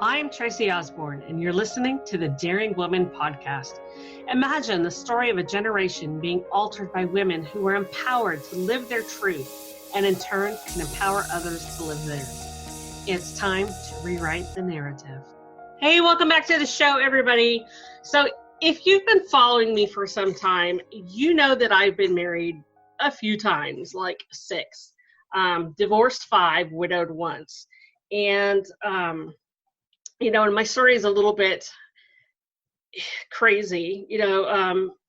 I'm Tracy Osborne, and you're listening to the Daring Woman podcast. Imagine the story of a generation being altered by women who were empowered to live their truth and in turn can empower others to live theirs. It's time to rewrite the narrative. Hey, welcome back to the show, everybody. So if you've been following me for some time, you know that I've been married a few times, like 6. Divorced 5, widowed once. And, and my story is a little bit crazy.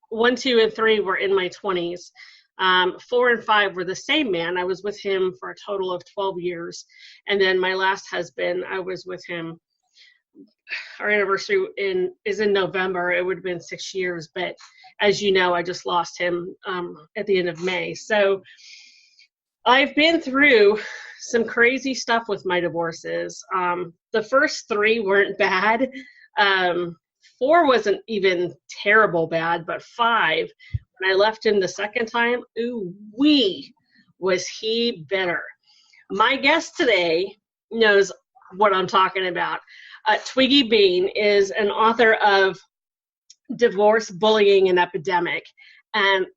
1, 2, and 3 were in my 20s. 4 and 5 were the same man. I was with him for a total of 12 years. And then my last husband, I was with him. Our anniversary is in November. It would have been 6 years. But as you know, I just lost him at the end of May. So I've been through some crazy stuff with my divorces. The first 3 weren't bad. 4 wasn't even terrible bad, but 5, when I left him the second time, was he bitter. My guest today knows what I'm talking about. Twiggy Bean is an author of Divorce, Bullying, and Epidemic. And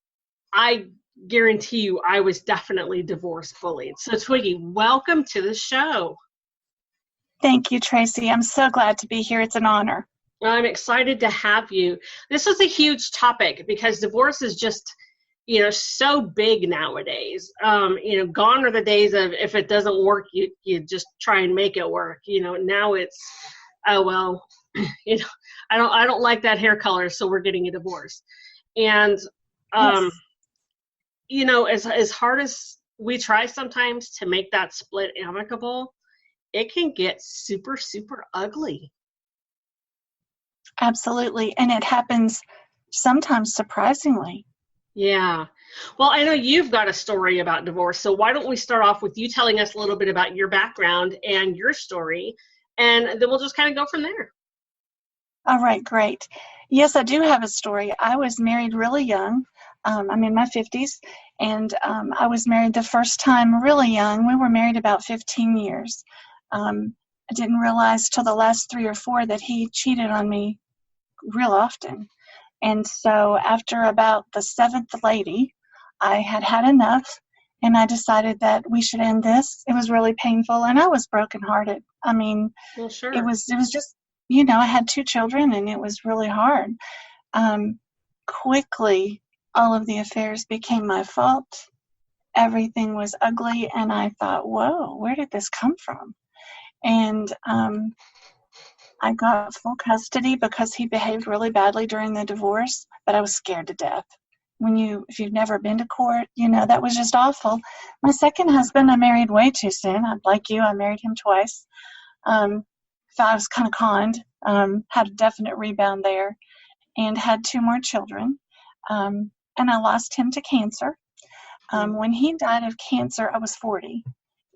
I guarantee you I was definitely divorce bullied. So Twiggy, welcome to the show. Thank you, Tracy. I'm so glad to be here. It's an honor. I'm excited to have you. This is a huge topic because divorce is just, so big nowadays. Gone are the days of if it doesn't work, you just try and make it work. Now it's, I don't like that hair color, so we're getting a divorce. And yes. As hard as we try sometimes to make that split amicable, it can get super, super ugly. Absolutely. And it happens sometimes surprisingly. Yeah. Well, I know you've got a story about divorce. So why don't we start off with you telling us a little bit about your background and your story, and then we'll just kind of go from there. All right, great. Yes, I do have a story. I was married really young. I'm in my 50s, and I was married the first time really young. We were married about 15 years. I didn't realize till the last 3 or 4 that he cheated on me real often. And so after about the 7th lady, I had had enough, and I decided that we should end this. It was really painful, and I was brokenhearted. I mean, well, sure. It was just, I had 2 children, and it was really hard. Quickly, all of the affairs became my fault. Everything was ugly, and I thought, whoa, where did this come from? And I got full custody because he behaved really badly during the divorce, but I was scared to death. If you've never been to court, that was just awful. My second husband, I married way too soon. Like you, I married him twice. So I was kind of conned, had a definite rebound there, and had 2 more children. And I lost him to cancer. When he died of cancer, I was 40,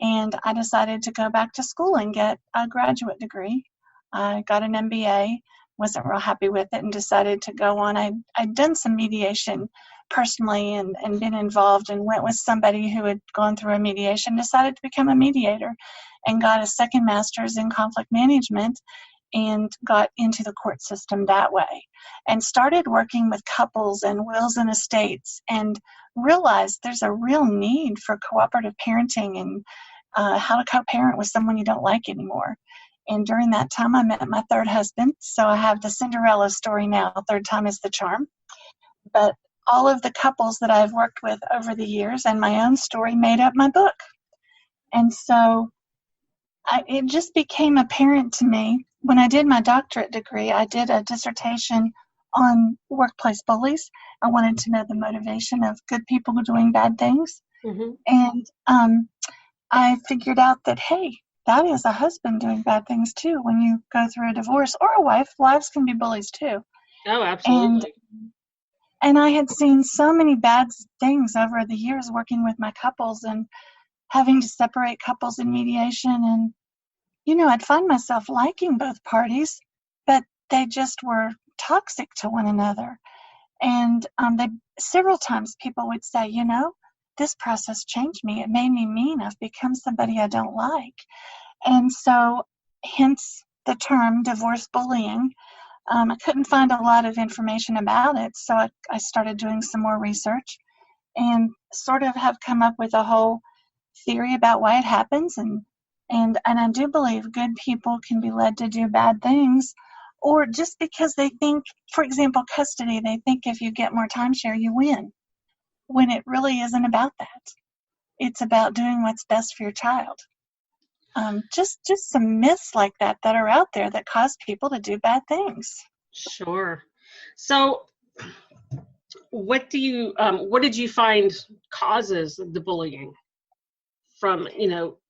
and I decided to go back to school and get a graduate degree. I got an MBA, wasn't real happy with it, and decided to go on. I'd done some mediation personally and been involved, and went with somebody who had gone through a mediation, decided to become a mediator, and got a second master's in conflict management and got into the court system that way, and started working with couples and wills and estates, and realized there's a real need for cooperative parenting and how to co-parent with someone you don't like anymore. And during that time, I met my 3rd husband. So I have the Cinderella story now. 3rd time is the charm. But all of the couples that I've worked with over the years and my own story made up my book. And so it just became apparent to me when I did my doctorate degree. I did a dissertation on workplace bullies. I wanted to know the motivation of good people doing bad things. Mm-hmm. And I figured out that, hey, that is a husband doing bad things too when you go through a divorce, or a wife. Wives can be bullies too. Oh, absolutely. And I had seen so many bad things over the years working with my couples and having to separate couples in mediation. And, I'd find myself liking both parties, but they just were toxic to one another. And several times people would say, this process changed me. It made me mean. I've become somebody I don't like. And so hence the term divorce bullying. I couldn't find a lot of information about it, so I started doing some more research and sort of have come up with a whole theory about why it happens. And I do believe good people can be led to do bad things, or just because they think, for example, custody, they think if you get more timeshare, you win, when it really isn't about that. It's about doing what's best for your child. Just some myths like that are out there that cause people to do bad things. Sure. So what did you find causes the bullying from,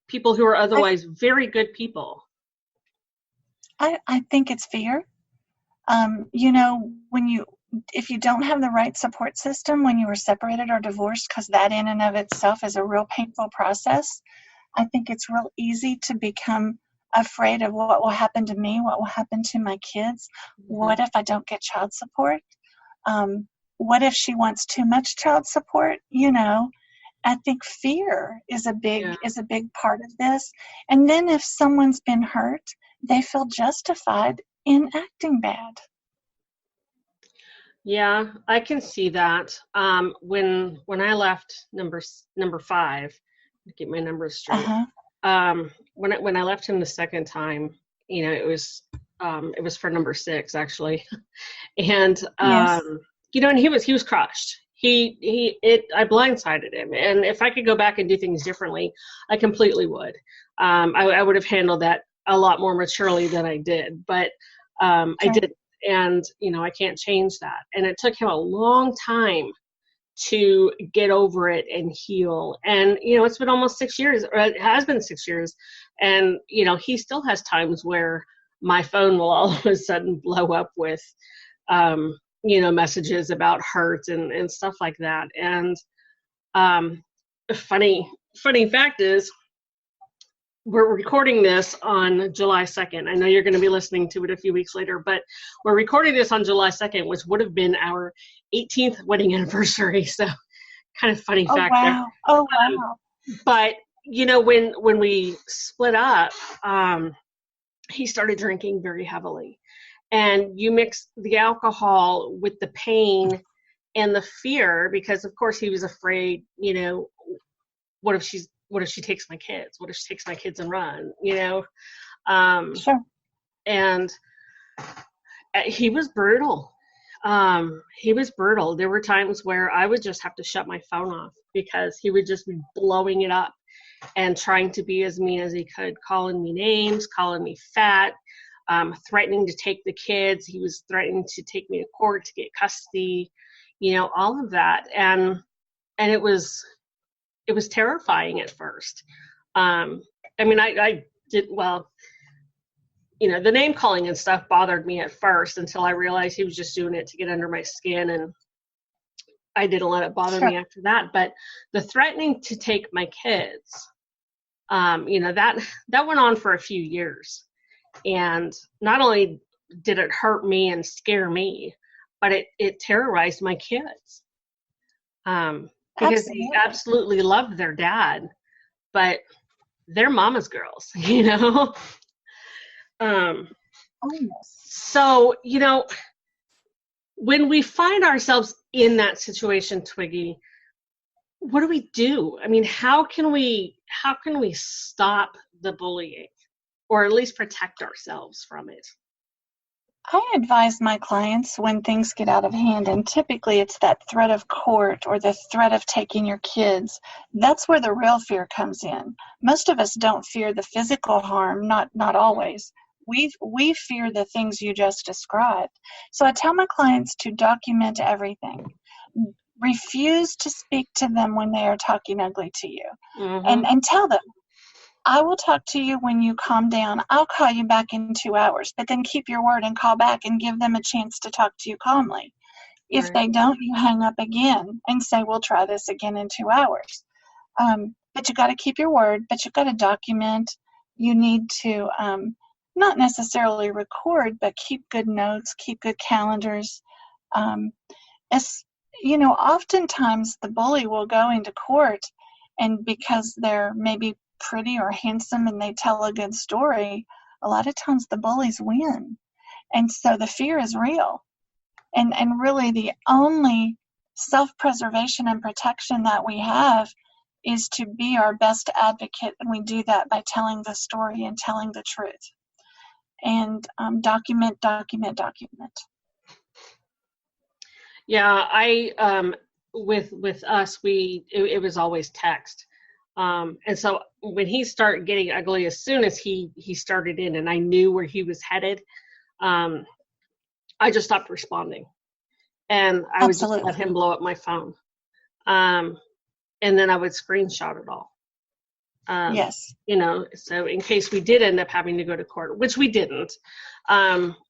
people who are otherwise very good people? I think it's fear. If you don't have the right support system when you were separated or divorced, because that in and of itself is a real painful process, I think it's real easy to become afraid of what will happen to me, what will happen to my kids. Mm-hmm. What if I don't get child support? What if she wants too much child support? I think fear is a big part of this. And then if someone's been hurt, they feel justified in acting bad. Yeah, I can see that. When I left number 5, get my numbers straight. When I left him the second time, it was for number 6 actually, and yes. And he was crushed. I blindsided him, and if I could go back and do things differently, I completely would. I would have handled that a lot more maturely than I did, but sure. I didn't, and I can't change that. And it took him a long time to get over it and heal. And it's been almost 6 years, or it has been 6 years, and he still has times where my phone will all of a sudden blow up with messages about hurt and stuff like that. And funny fact is, we're recording this on July 2nd. I know you're going to be listening to it a few weeks later, but we're recording this on July 2nd, which would have been our 18th wedding anniversary. So kind of funny fact. Wow. There. Oh, wow. But, when we split up, he started drinking very heavily. And you mix the alcohol with the pain and the fear, because of course he was afraid, what if she takes my kids? What if she takes my kids and run? Sure. And he was brutal. There were times where I would just have to shut my phone off because he would just be blowing it up and trying to be as mean as he could, calling me names, calling me fat, threatening to take the kids. He was threatening to take me to court to get custody, all of that. And it was terrifying at first. I did, well, the name calling and stuff bothered me at first until I realized he was just doing it to get under my skin, and I didn't let it bother me after that. But the threatening to take my kids, that went on for a few years. And not only did it hurt me and scare me, but it terrorized my kids. Because they absolutely loved their dad, but they're mama's girls, So, when we find ourselves in that situation, Twiggy, what do we do? How can we stop the bullying, or at least protect ourselves from it? I advise my clients when things get out of hand, and typically it's that threat of court or the threat of taking your kids. That's where the real fear comes in. Most of us don't fear the physical harm, not always. We fear the things you just described. So I tell my clients to document everything. Refuse to speak to them when they are talking ugly to you. Mm-hmm. And tell them, I will talk to you when you calm down. I'll call you back in 2 hours, but then keep your word and call back and give them a chance to talk to you calmly. If they don't, you hang up again and say, we'll try this again in 2 hours. But you got to keep your word, but you've got to document. You need to not necessarily record, but keep good notes, keep good calendars. Oftentimes the bully will go into court, and because they're maybe pretty or handsome and they tell a good story, a lot of times the bullies win. And so the fear is real. And really the only self-preservation and protection that we have is to be our best advocate. And we do that by telling the story and telling the truth. And document. Yeah, I with us, it was always text. And so when he started getting ugly, as soon as he started in and I knew where he was headed, I just stopped responding. And I would just let him blow up my phone. And then I would screenshot it all. Yes. You know, so in case we did end up having to go to court, which we didn't,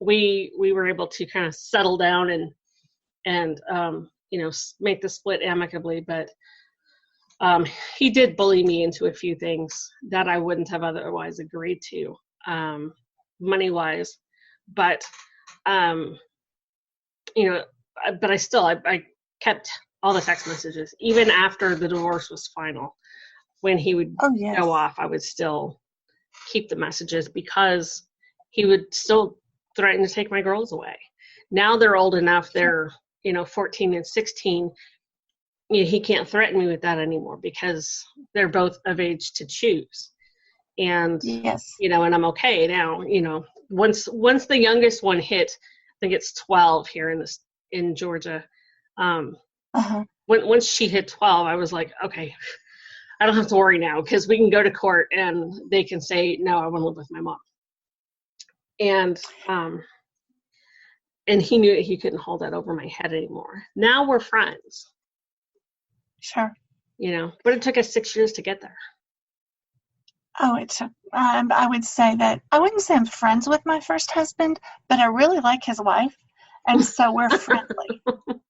we were able to kind of settle down and you know, make the split amicably. But he did bully me into a few things that I wouldn't have otherwise agreed to, money-wise. But, you know, but I kept all the text messages. Even after the divorce was final, when he would go off, I would still keep the messages because he would still threaten to take my girls away. Now they're old enough, they're, you know, 14 and 16. You know, he can't threaten me with that anymore because they're both of age to choose. And, you know, and I'm okay now, you know, once the youngest one hit, I think it's 12 here in Georgia. Once she hit 12, I was like, okay, I don't have to worry now because we can go to court and they can say, no, I want to live with my mom. And he knew that he couldn't hold that over my head anymore. Now we're friends. Sure. You know, but it took us 6 years to get there. Oh, it took, I would say that, I wouldn't say I'm friends with my first husband, but I really like his wife. And so we're friendly.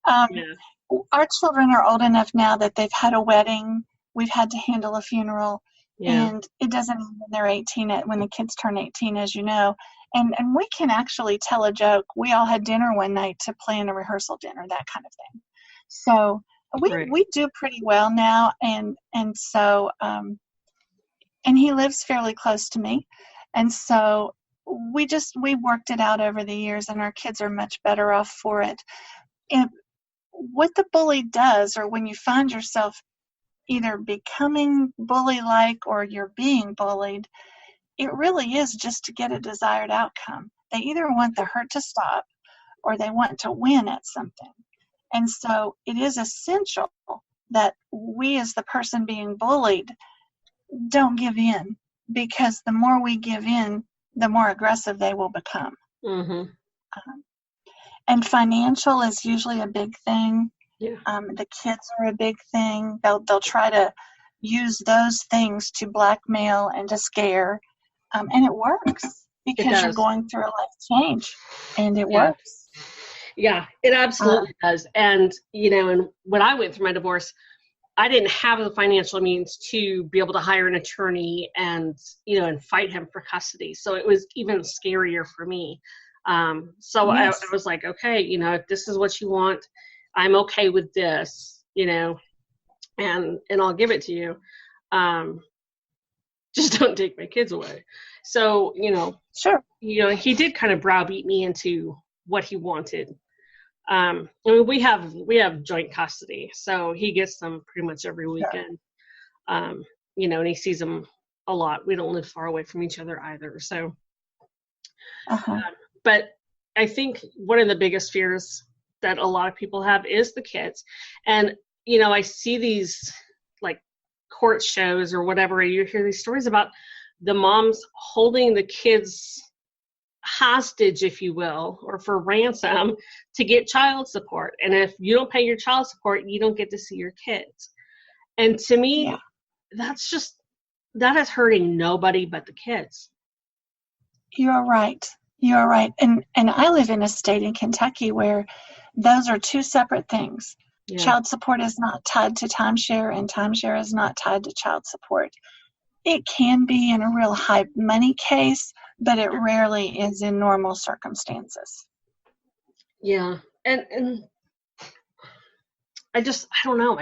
Our children are old enough now that they've had a wedding. We've had to handle a funeral. And it doesn't mean they're 18 when the kids turn 18, as you know. And we can actually tell a joke. We all had dinner one night to plan a rehearsal dinner, that kind of thing. So we do pretty well now. And so, and he lives fairly close to me. And so we worked it out over the years, and our kids are much better off for it. And what the bully does, or when you find yourself either becoming bully-like or you're being bullied, it really is just to get a desired outcome. They either want the hurt to stop or they want to win at something. And so it is essential that we, as the person being bullied, don't give in, because the more we give in, the more aggressive they will become. And financial is usually a big thing. The kids are a big thing. They'll try to use those things to blackmail and to scare. And it works because you're going through a life change, and it works. Yeah, it absolutely does. And, you know, and when I went through my divorce, I didn't have the financial means to be able to hire an attorney and, you know, and fight him for custody. So it was even scarier for me. So I was like, okay, you know, if this is what you want, I'm okay with this, you know, and I'll give it to you. Just don't take my kids away. So, you know, you know, he did kind of browbeat me into what he wanted. I mean, we have joint custody, so he gets them pretty much every weekend. You know, and he sees them a lot. We don't live far away from each other either. So, but I think one of the biggest fears that a lot of people have is the kids. And, you know, I see these like court shows or whatever, you hear these stories about the moms holding the kids hostage, if you will, or for ransom to get child support. And if you don't pay your child support, you don't get to see your kids. And to me, that is hurting nobody but the kids. You're right. You're right. And I live in a state in Kentucky where those are two separate things. Child support is not tied to timeshare, and timeshare is not tied to child support. It can be in a real high money case, but it rarely is in normal circumstances. Yeah. And I don't know.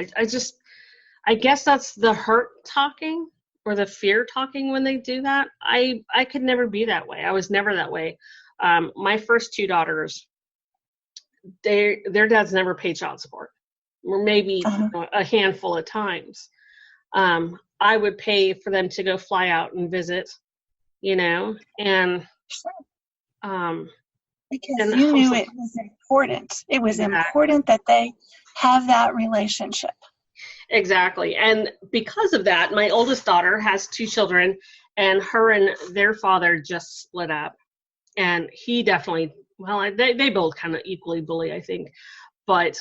I guess that's the hurt talking, or the fear talking when they do that. I could never be that way. I was never that way. My first two daughters, their dads never paid child support, or maybe a handful of times. I would pay for them to go fly out and visit, and because you knew it was important. It was important that they have that relationship. Exactly. And because of that, my oldest daughter has two children, and her and their father just split up. And he definitely, well, they both kind of equally bully, I think. But,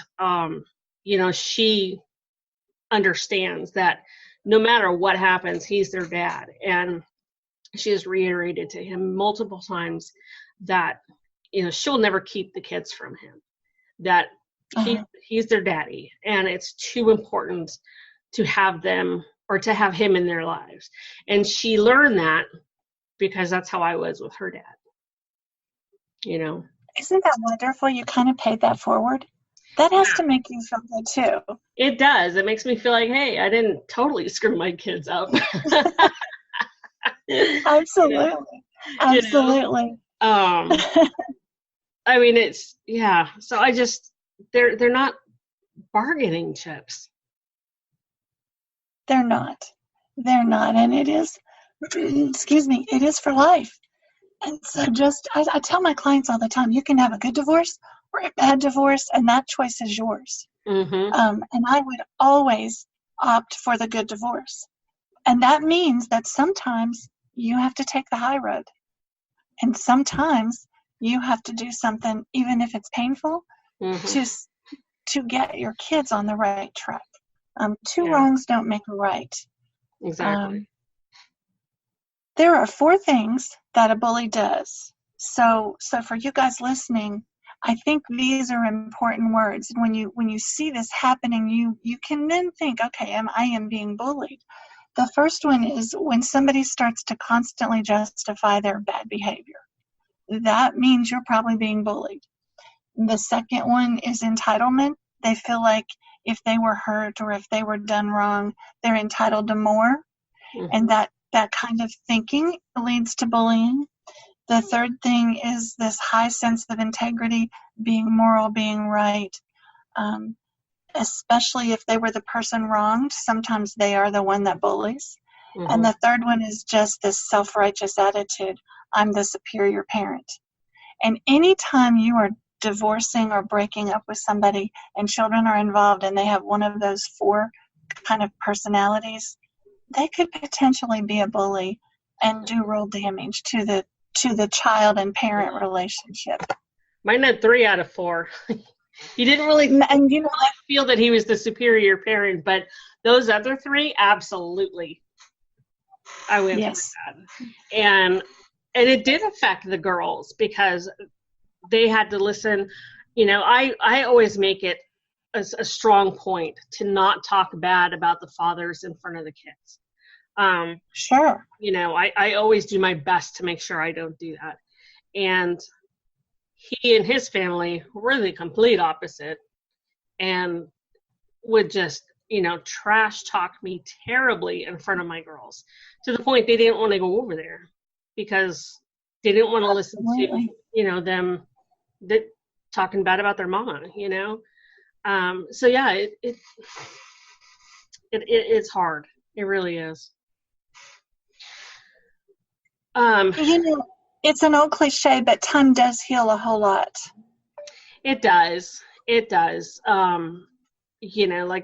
she understands that no matter what happens, he's their dad. And she has reiterated to him multiple times that, she'll never keep the kids from him, that he's their daddy, and it's too important to have them or to have him in their lives. And she learned that because that's how I was with her dad. Isn't that wonderful? You kind of paid that forward. That has to make you feel good too. It does. It makes me feel like, hey, I didn't totally screw my kids up. Absolutely. Absolutely. I mean, it's, so I just, they're not bargaining chips. They're not. And it is, excuse me, it is for life. And so I tell my clients all the time, you can have a good divorce or a bad divorce, and that choice is yours. Mm-hmm. And I would always opt for the good divorce. And that means that sometimes you have to take the high road. And sometimes you have to do something, even if it's painful, to get your kids on the right track. Two wrongs don't make a right. Exactly. There are 4 things that a bully does. So for you guys listening, I think these are important words. When you see this happening, you can then think, okay, I am being bullied. The first one is when somebody starts to constantly justify their bad behavior. That means you're probably being bullied. The second one is entitlement. They feel like if they were hurt or if they were done wrong, they're entitled to more. Mm-hmm. And that kind of thinking leads to bullying. The third thing is this high sense of integrity, being moral, being right, especially if they were the person wronged. Sometimes they are the one that bullies. Mm-hmm. And the third one is just this self-righteous attitude. I'm the superior parent. And anytime you are divorcing or breaking up with somebody and children are involved and they have one of those 4 kind of personalities, they could potentially be a bully and do real damage to the child and parent relationship. Mine had 3 out of 4. He didn't really feel that he was the superior parent, but those other 3, absolutely. I went through that. And it did affect the girls because they had to listen. I always make it a strong point to not talk bad about the fathers in front of the kids. Sure. I always do my best to make sure I don't do that. And he and his family were the complete opposite and would just, trash talk me terribly in front of my girls to the point they didn't want to go over there because they didn't want to listen to, them talking bad about their mama, So yeah, it's hard. It really is. It's an old cliche, but time does heal a whole lot. It does. Like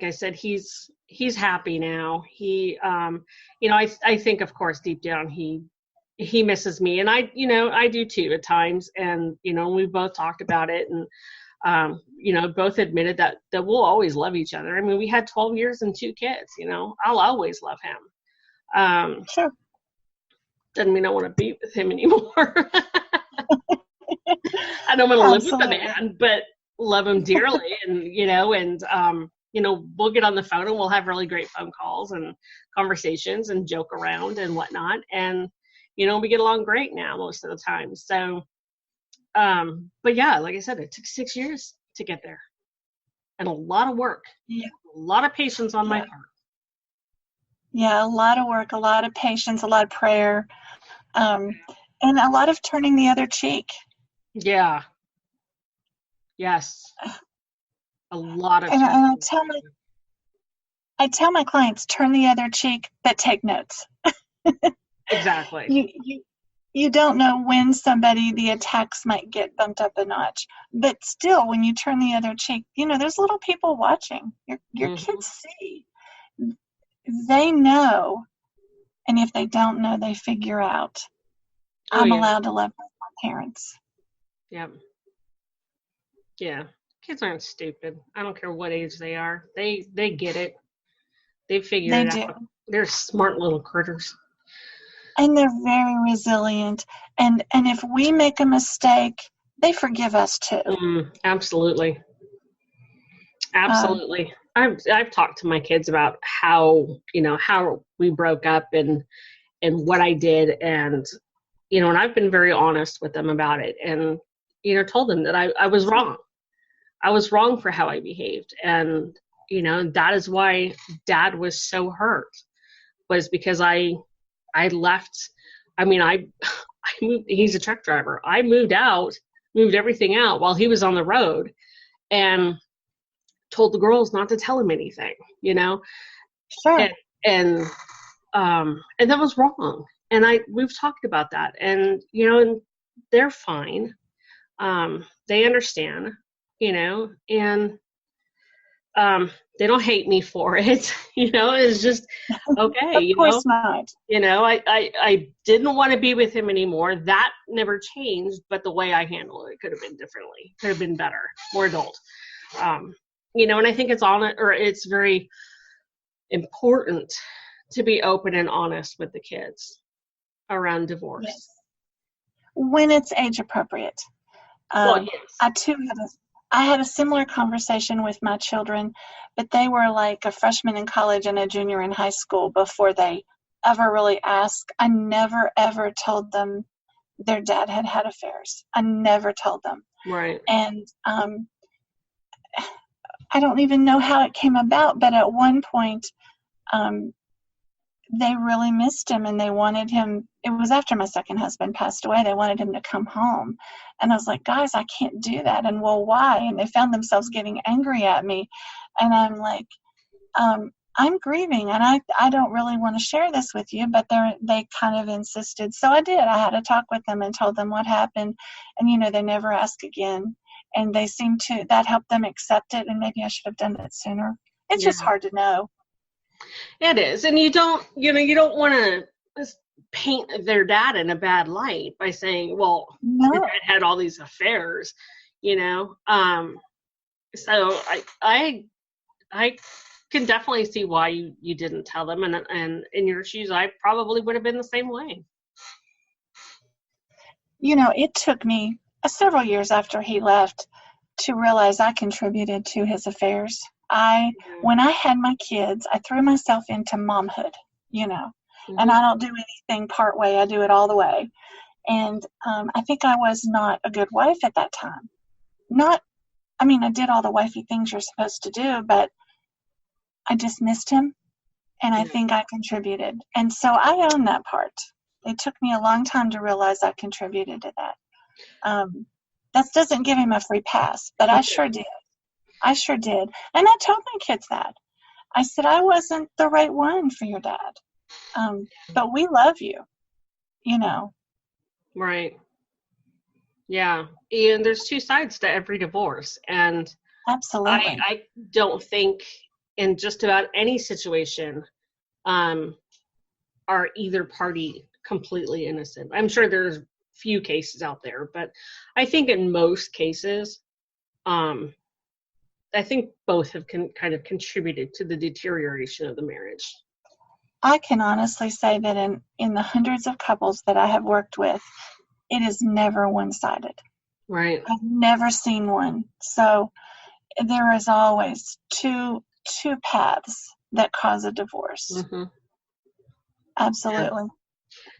I said, he's happy now. He, I think, of course, deep down he misses me, and I do too at times. And we both talked about it, and both admitted that we'll always love each other. I mean, we had 12 years and 2 kids. I'll always love him. Sure. Doesn't mean I want to be with him anymore. I don't want to live with the man, but love him dearly. And, we'll get on the phone and we'll have really great phone calls and conversations and joke around and whatnot. And, we get along great now most of the time. So, but yeah, like I said, it took 6 years to get there and a lot of work, a lot of patience on my part. Yeah, a lot of work, a lot of patience, a lot of prayer, and a lot of turning the other cheek. Yeah. Yes. A lot of And turning. I tell my clients, turn the other cheek, but take notes. Exactly. You don't know when the attacks might get bumped up a notch. But still, when you turn the other cheek, there's little people watching. Your kids see. They know. And if they don't know, they figure out. Oh, I'm yeah. allowed to love my parents. Yep. Yeah. Kids aren't stupid. I don't care what age they are. They get it. They figure They it do. out. They're smart little critters. And they're very resilient. And if we make a mistake, they forgive us too. Absolutely. Absolutely. I've talked to my kids about how we broke up and what I did, and and I've been very honest with them about it, and told them that I was wrong. I was wrong for how I behaved, and that is why Dad was so hurt, was because I left. I mean, I moved. He's a truck driver. I moved everything out while he was on the road, and told the girls not to tell him anything, Sure. and that was wrong. And we've talked about that, and and they're fine. They understand, and they don't hate me for it. It's just okay. Of course not. I didn't want to be with him anymore. That never changed, but the way I handled it could have been differently. Could have been better, more adult. And I think it's very important to be open and honest with the kids around divorce. Yes. When it's age appropriate. Well, yes. I had a similar conversation with my children, but they were like a freshman in college and a junior in high school before they ever really asked. I never, ever told them their dad had affairs. I never told them. Right. And I don't even know how it came about, but at one point, they really missed him and they wanted him. It was after my second husband passed away. They wanted him to come home. And I was like, guys, I can't do that. And well, why? And they found themselves getting angry at me. And I'm like, I'm grieving and I don't really want to share this with you, but they kind of insisted. So I did. I had a talk with them and told them what happened. And, they never asked again. And they seemed that helped them accept it. And maybe I should have done that sooner. It's just hard to know. It is. And you don't want to paint their dad in a bad light by saying, well, your dad had all these affairs, So I can definitely see why you didn't tell them. And in your shoes, I probably would have been the same way. It took me several years after he left to realize I contributed to his affairs. When I had my kids, I threw myself into momhood, and I don't do anything part way. I do it all the way. And I think I was not a good wife at that time. I did all the wifey things you're supposed to do, but I just missed him. And I think I contributed. And so I own that part. It took me a long time to realize I contributed to that. That doesn't give him a free pass, but I sure did. I sure did. And I told my kids that. I said, I wasn't the right one for your dad. But we love you, Right. Yeah. And there's two sides to every divorce. And absolutely. I don't think in just about any situation are either party completely innocent. I'm sure there's few cases out there, but I think in most cases, I think both have kind of contributed to the deterioration of the marriage. I can honestly say that in the hundreds of couples that I have worked with, it is never one-sided. Right. I've never seen one. So there is always two paths that cause a divorce. Mm-hmm. Absolutely.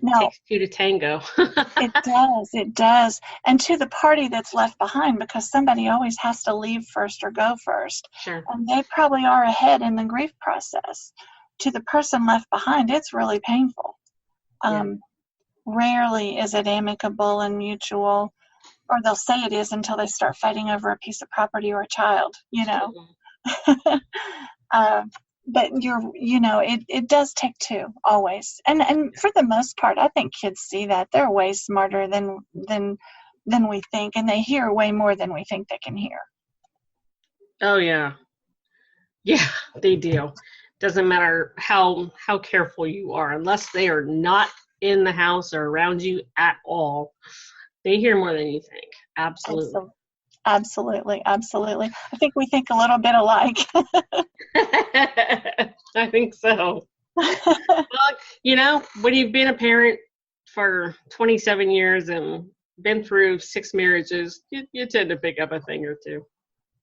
Yeah. It takes two to tango. It does. And to the party that's left behind, because somebody always has to leave first or go first. Sure. And they probably are ahead in the grief process. to the person left behind, it's really painful. Rarely is it amicable and mutual, or they'll say it is until they start fighting over a piece of property or a child, you know. But it does take two always, and for the most part, I think kids see that they're way smarter than we think, and they hear way more than we think they can hear. Oh yeah, they do. Doesn't matter how careful you are, unless they are not in the house or around you at all. They hear more than you think. Absolutely. Absolutely. I think we think a little bit alike. I think so. Well, when you've been a parent for 27 years and been through 6 marriages, you tend to pick up a thing or two.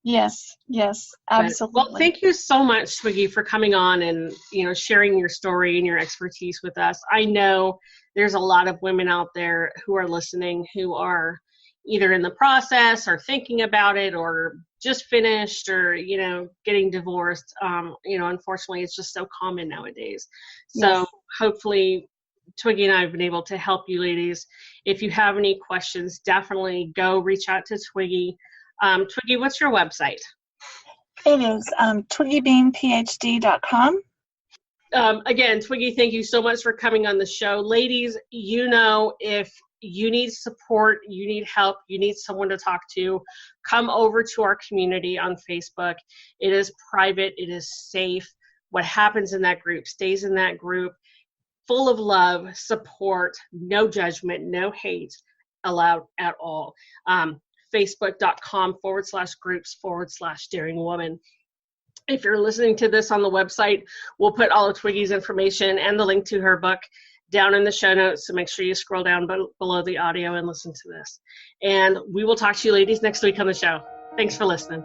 Yes, absolutely. Well, thank you so much, Twiggy, for coming on and sharing your story and your expertise with us. I know there's a lot of women out there who are listening who are either in the process or thinking about it or just finished or getting divorced. Unfortunately, it's just so common nowadays. So hopefully Twiggy and I have been able to help you ladies. If you have any questions, definitely go reach out to Twiggy. Twiggy, what's your website? It is twiggybeanphd.com. Again, Twiggy, thank you so much for coming on the show. Ladies, if you need support, you need help, you need someone to talk to, come over to our community on Facebook. It is private. It is safe. What happens in that group stays in that group, full of love, support, no judgment, no hate allowed at all. Facebook.com/groups/daring woman. If you're listening to this on the website, we'll put all of Twiggy's information and the link to her book down in the show notes. So make sure you scroll down below the audio and listen to this. And we will talk to you ladies next week on the show. Thanks for listening.